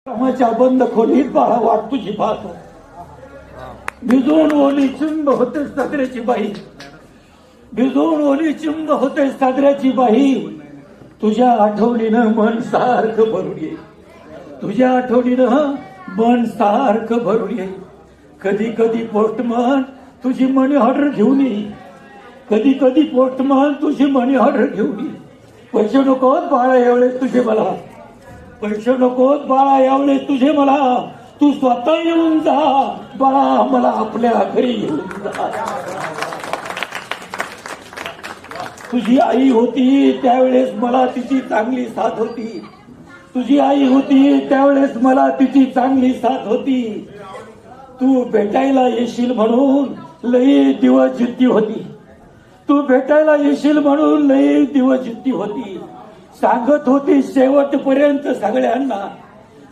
कामाच्या बंद खोलीत बाळा वाट तुझी पाहतो. भिजून ओली चिंब होते सागऱ्याची बाई, भिजून ओली चिंब होते सागऱ्याची बाई. तुझ्या आठवणीनं मन सारखं भरून येईल, तुझ्या आठवणीनं मन सारखं भरून येईल. कधी कधी पोस्टमन तुझी मनी ऑर्डर घेऊन येईल, कधी कधी पोस्टमन तुझी मनी ऑर्डर घेऊन येईल. पैसे नकोत बाळा एवढे तुझे मला, पैसे नकोत बाळा एवढे तुझे मला. तू स्वतः येऊन जा बाळा, मला आपल्या घरी येऊन जा. तुझी आई होती त्यावेळेस मला तिची चांगली साथ होती, तुझी आई होती त्यावेळेस मला तिची चांगली साथ होती. तू भेटायला येशील म्हणून लई दिवस जिद्दी होती, तू भेटायला येशील म्हणून लई दिवस जिद्दी होती. सांगत होती शेवटपर्यंत सगळ्यांना